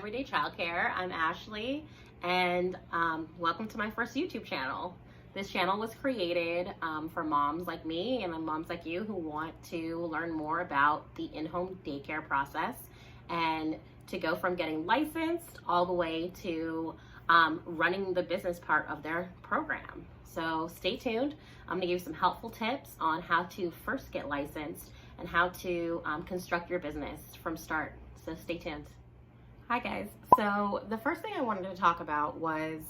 Everyday Childcare. I'm Ashley, and welcome to my first YouTube channel. This channel was created for moms like me and moms like you who want to learn more about the in-home daycare process and to go from getting licensed all the way to running the business part of their program. So stay tuned. I'm gonna give you some helpful tips on how to first get licensed and how to construct your business from start. So stay tuned. Hi guys. So the first thing I wanted to talk about was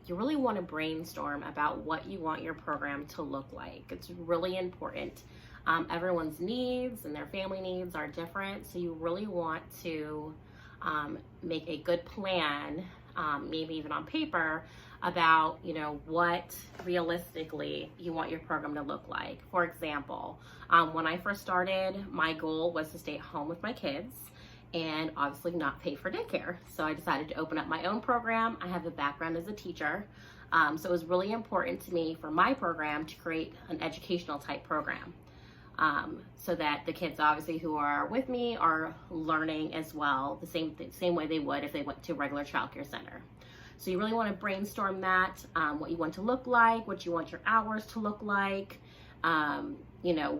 you really want to brainstorm about what you want your program to look like. It's really important. Everyone's needs and their family needs are different, so you really want to make a good plan, maybe even on paper, about what realistically you want your program to look like. For example, when I first started, my goal was to stay at home with my kids and obviously not pay for daycare. So I decided to open up my own program. I have a background as a teacher. So it was really important to me for my program to create an educational type program. So that the kids obviously who are with me are learning as well, the same way they would if they went to a regular childcare center. So you really want to brainstorm that, what you want to look like, what you want your hours to look like,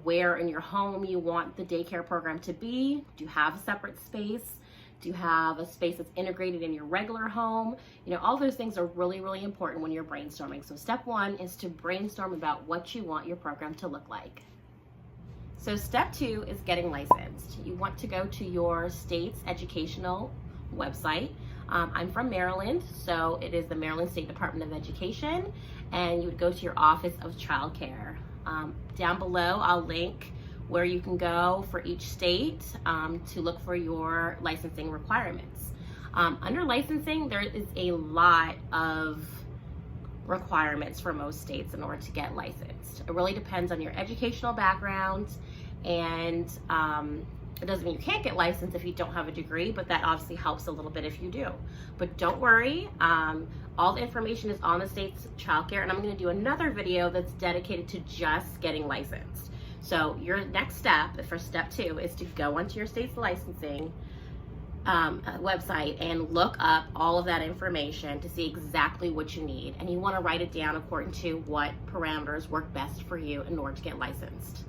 where in your home you want the daycare program to be. Do you have a separate space? Do you have a space that's integrated in your regular home? All those things are really, really important when you're brainstorming. So step one is to brainstorm about what you want your program to look like. So step two is getting licensed. You want to go to your state's educational website. I'm from Maryland, so it is the Maryland State Department of Education, and you would go to your Office of Childcare. Down below, I'll link where you can go for each state to look for your licensing requirements. Under licensing, there is a lot of requirements for most states in order to get licensed. It really depends on your educational background, and it doesn't mean you can't get licensed if you don't have a degree, but that obviously helps a little bit if you do. But don't worry, all the information is on the state's childcare, and I'm going to do another video that's dedicated to just getting licensed. So your next step for step two is to go onto your state's licensing website and look up all of that information to see exactly what you need, and you want to write it down according to what parameters work best for you in order to get licensed.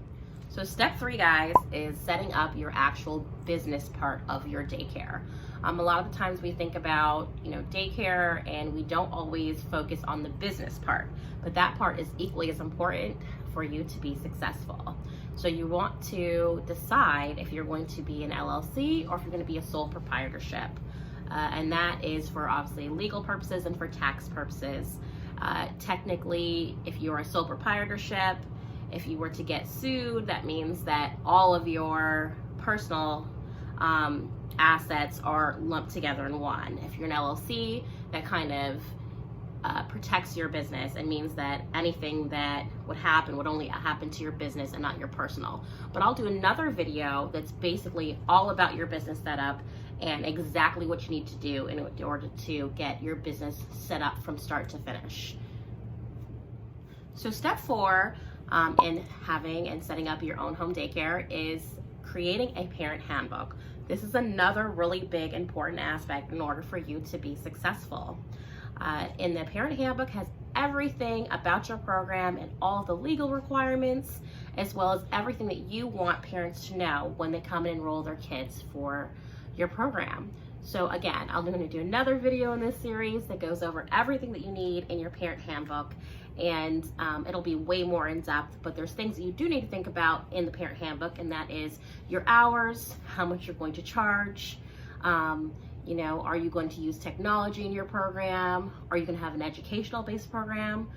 So step three, guys, is setting up your actual business part of your daycare. A lot of the times we think about daycare and we don't always focus on the business part, but that part is equally as important for you to be successful. So you want to decide if you're going to be an LLC or if you're going to be a sole proprietorship. And that is for obviously legal purposes and for tax purposes. Technically, if you're a sole proprietorship, if you were to get sued, that means that all of your personal assets are lumped together in one. If you're an LLC, that kind of protects your business and means that anything that would happen would only happen to your business and not your personal. But I'll do another video that's basically all about your business setup and exactly what you need to do in order to get your business set up from start to finish. So step four in having and setting up your own home daycare is creating a parent handbook. This is another really big important aspect in order for you to be successful. And the parent handbook has everything about your program and all the legal requirements, as well as everything that you want parents to know when they come and enroll their kids for your program. So again, I'm going to do another video in this series that goes over everything that you need in your parent handbook, and it'll be way more in depth, but there's things that you do need to think about in the parent handbook, and that is your hours, how much you're going to charge, are you going to use technology in your program? Are you going to have an educational based program?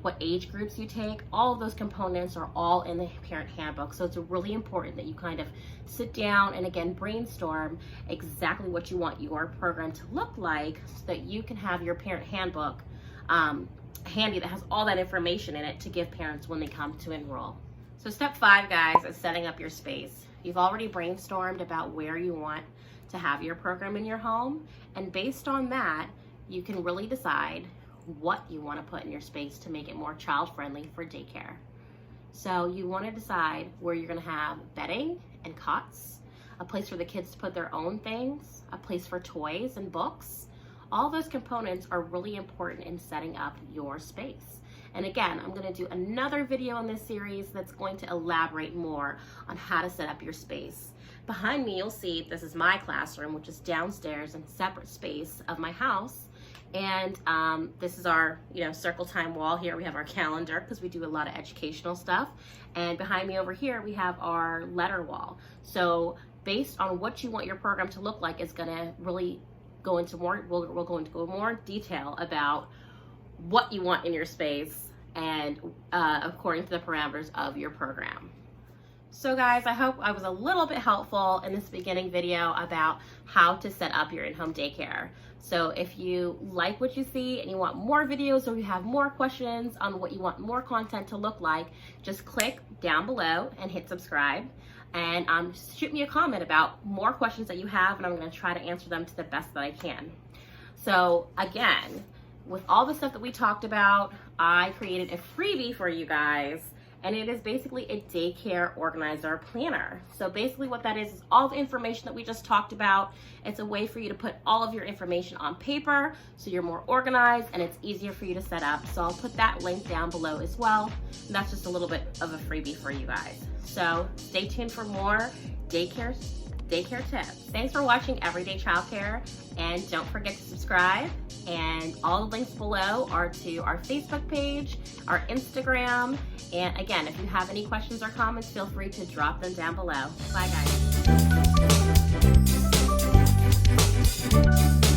What age groups you take? All of those components are all in the parent handbook. So it's really important that you kind of sit down and again brainstorm exactly what you want your program to look like so that you can have your parent handbook handy that has all that information in it to give parents when they come to enroll. So step five, guys, is setting up your space. You've already brainstormed about where you want to have your program in your home, and based on that, you can really decide what you want to put in your space to make it more child-friendly for daycare. So you want to decide where you're going to have bedding and cots. a place for the kids to put their own things, a place for toys and books. All those components are really important in setting up your space. And again, I'm going to do another video in this series that's going to elaborate more on how to set up your space. Behind me, you'll see this is my classroom, which is downstairs in a separate space of my house. And this is our, circle time wall here. We have our calendar because we do a lot of educational stuff. And behind me over here, we have our letter wall. So based on what you want your program to look like is going to really go into more, we'll go into more detail about what you want in your space and according to the parameters of your program. So guys, I hope I was a little bit helpful in this beginning video about how to set up your in-home daycare. So if you like what you see and you want more videos or you have more questions on what you want more content to look like, just click down below and hit subscribe. And shoot me a comment about more questions that you have, and I'm going to try to answer them to the best that I can. So again, with all the stuff that we talked about, I created a freebie for you guys, and it is basically a daycare organizer planner. So basically what that is all the information that we just talked about. It's a way for you to put all of your information on paper so you're more organized and it's easier for you to set up. So I'll put that link down below as well. And that's just a little bit of a freebie for you guys. So stay tuned for more daycare tips. Thanks for watching Everyday Childcare, and don't forget to subscribe. And all the links below are to our Facebook page, our Instagram, and again, if you have any questions or comments, feel free to drop them down below. Bye guys.